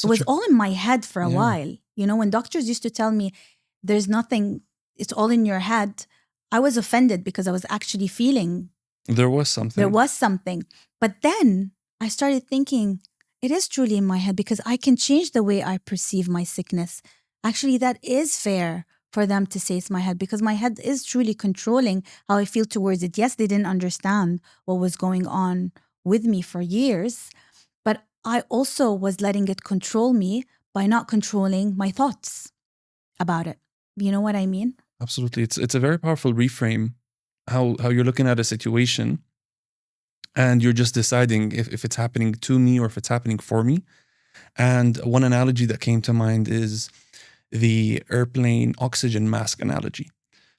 It was all in my head for a Yeah. while. You know, when doctors used to tell me there's nothing, it's all in your head, I was offended because I was actually feeling There was something. there was something. But then I started thinking, it is truly in my head because I can change the way I perceive my sickness. Actually, that is fair for them to say it's my head because my head is truly controlling how I feel towards it. Yes, they didn't understand what was going on with me for years, but I also was letting it control me by not controlling my thoughts about it. You know what I mean? Absolutely. It's a very powerful reframe how you're looking at a situation and you're just deciding if it's happening to me or if it's happening for me. And one analogy that came to mind is the airplane oxygen mask analogy,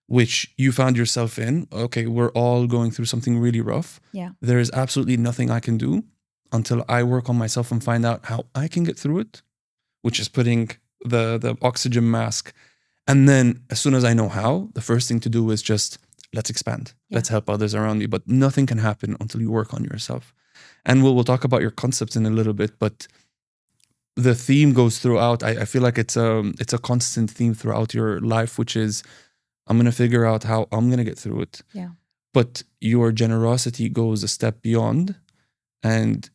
which you found yourself in. Okay, we're all going through something really rough. Yeah. There is absolutely nothing I can do until I work on myself and find out how I can get through it, which is putting the oxygen mask. And then as soon as I know how, the first thing to do is just let's expand. Yeah. Let's help others around me. But nothing can happen until you work on yourself. And we'll talk about your concepts in a little bit, but the theme goes throughout. I feel like it's a constant theme throughout your life, which is I'm gonna figure out how I'm gonna get through it. Yeah. But your generosity goes a step beyond, and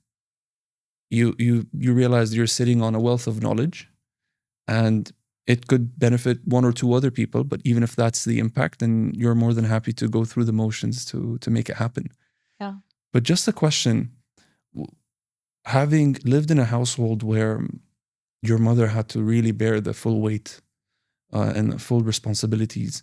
you realize you're sitting on a wealth of knowledge, and it could benefit one or two other people. But even if that's the impact, then you're more than happy to go through the motions to make it happen. Yeah. But just a question: having lived in a household where your mother had to really bear the full weight and the full responsibilities,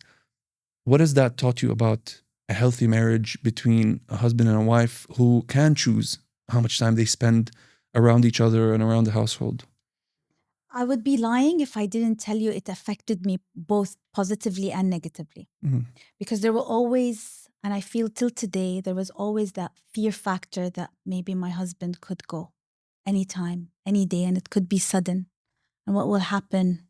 what has that taught you about a healthy marriage between a husband and a wife who can choose how much time they spend around each other and around the household? I would be lying if I didn't tell you it affected me both positively and negatively. Mhm. Because there were always, and I feel till today, there was always that fear factor that maybe my husband could go anytime, any day, and it could be sudden. And what will happen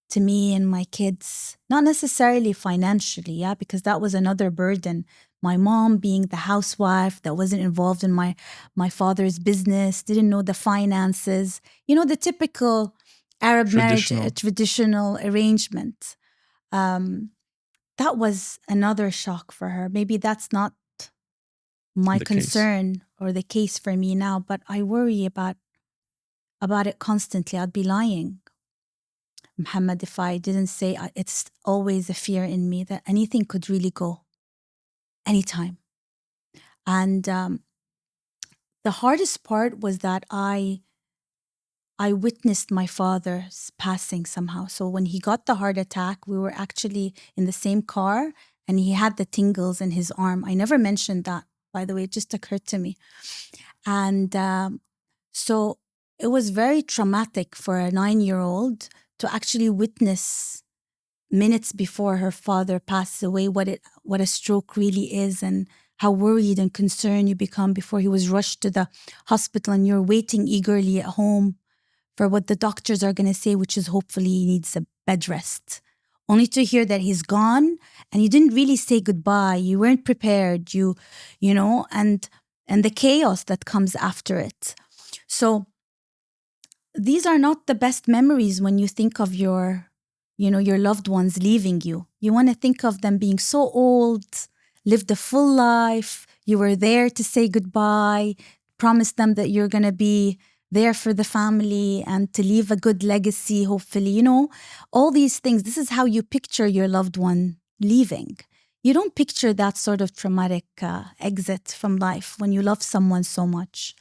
to me and my kids, not necessarily financially, yeah, because that was another burden. My mom being the housewife that wasn't involved in my father's business, didn't know the finances, you know, the typical Arab marriage, traditional arrangement. That was another shock for her. Maybe that's not my concern or the case for me now, but I worry about it constantly. I'd be lying, Muhammad, if I didn't say it's always a fear in me that anything could really go anytime. And the hardest part was that I witnessed my father's passing somehow. So when he got the heart attack, we were actually in the same car and he had the tingles in his arm. I never mentioned that, by the way, it just occurred to me. And so it was very traumatic for a 9-year-old to actually witness minutes before her father passes away what a stroke really is and how worried and concerned you become before he was rushed to the hospital and you're waiting eagerly at home for what the doctors are going to say, which is hopefully he needs a bed rest. Only to hear that he's gone and you didn't really say goodbye. You weren't prepared, you know, and the chaos that comes after it. So these are not the best memories when you think of your loved ones leaving you. You want to think of them being so old, lived a full life. You were there to say goodbye, promise them that you're going to be there for the family and to leave a good legacy, hopefully, you know, all these things. This is how you picture your loved one leaving. You don't picture that sort of traumatic exit from life when you love someone so much.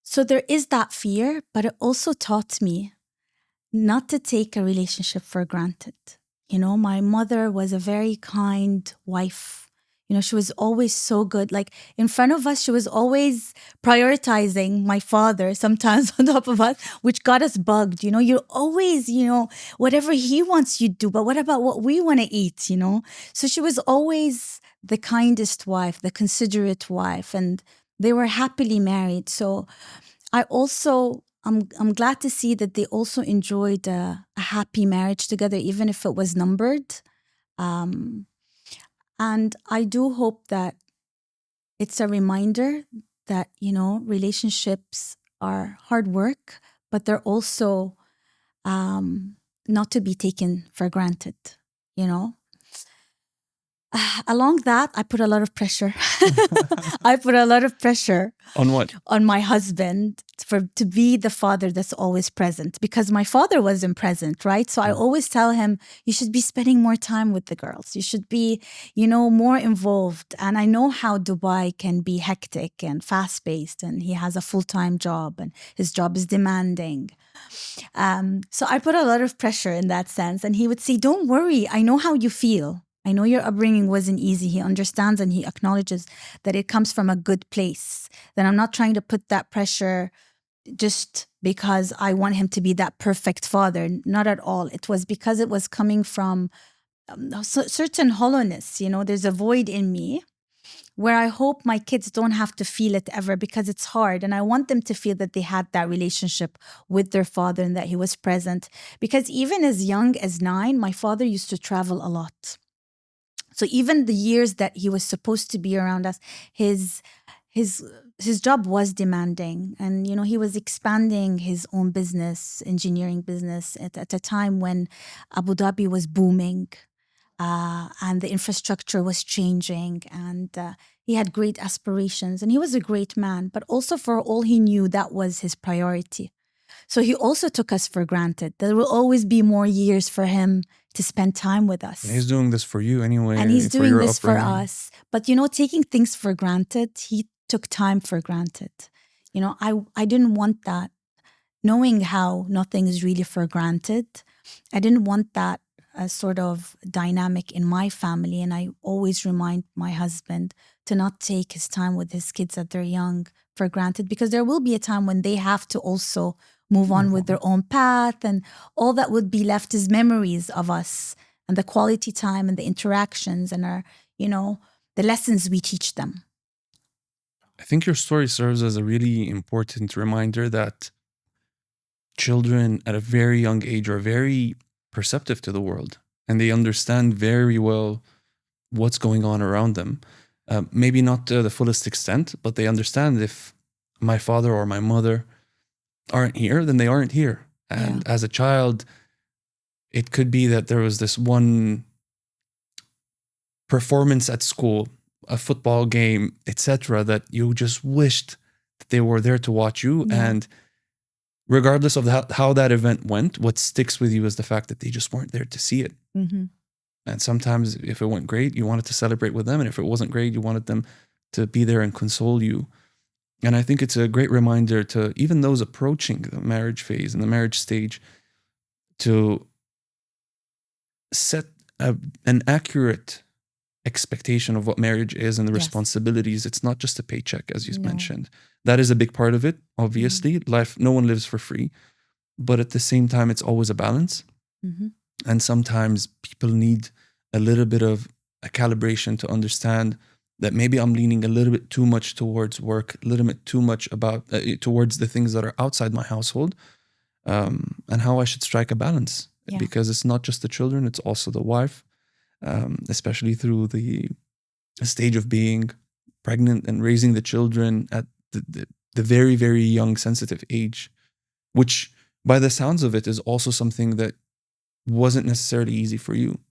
So there is that fear, but it also taught me not to take a relationship for granted. You know, my mother was a very kind wife. You know, she was always so good. Like in front of us, she was always prioritizing my father, sometimes on top of us, which got us bugged. You know, you're always, you know, whatever he wants you do, but what about what we want to eat, you know? So she was always the kindest wife, the considerate wife, and they were happily married. So I'm glad to see that they also enjoyed a happy marriage together, even if it was numbered. And I do hope that it's a reminder that, relationships are hard work, but they're also not to be taken for granted, you know. Along that, I put a lot of pressure. I put a lot of pressure On what? on my husband to be the father that's always present, because my father wasn't present, right? So I always tell him, you should be spending more time with the girls. You should be, more involved. And I know how Dubai can be hectic and fast-paced, and he has a full-time job and his job is demanding. So I put a lot of pressure in that sense. And he would say, don't worry, I know how you feel. I know your upbringing wasn't easy. He understands and he acknowledges that it comes from a good place. That I'm not trying to put that pressure just because I want him to be that perfect father. Not at all. It was because it was coming from a certain hollowness. There's a void in me where I hope my kids don't have to feel it ever, because it's hard. And I want them to feel that they had that relationship with their father and that he was present. Because even as young as 9, my father used to travel a lot. So even the years that he was supposed to be around us, his job was demanding. And, he was expanding his own business, engineering business, at a time when Abu Dhabi was booming. And the infrastructure was changing, and he had great aspirations, and he was a great man, but also for all he knew, that was his priority. So he also took us for granted. There will always be more years for him to spend time with us. And he's doing this for you anyway. And he's for doing your this for upbringing. us. But, taking things for granted, he took time for granted. I didn't want that. Knowing how nothing is really for granted, I didn't want that sort of dynamic in my family. And I always remind my husband to not take his time with his kids that they're young for granted, because there will be a time when they have to also move on with their own path, and all that would be left is memories of us and the quality time and the interactions and our, the lessons we teach them. I think your story serves as a really important reminder that children at a very young age are very perceptive to the world, and they understand very well what's going on around them. Maybe not to the fullest extent, but they understand if my father or my mother aren't here, then they aren't here. And as a child, it could be that there was this one performance at school, a football game, etc., that you just wished that they were there to watch you. And regardless of how that event went, what sticks with you is the fact that they just weren't there to see it. Mm-hmm. And sometimes if it went great, you wanted to celebrate with them. And if it wasn't great, you wanted them to be there and console you. And I think it's a great reminder to even those approaching the marriage phase and the marriage stage to set an accurate expectation of what marriage is and the responsibilities. It's not just a paycheck, as you mentioned. That is a big part of it, obviously. Life, no one lives for free. But at the same time, it's always a balance. Mm-hmm. And sometimes people need a little bit of a calibration to understand that maybe I'm leaning a little bit too much towards work, a little bit too much about towards the things that are outside my household, and how I should strike a balance. Because it's not just the children, it's also the wife, especially through the stage of being pregnant and raising the children at the very, very young, sensitive age, which by the sounds of it is also something that wasn't necessarily easy for you.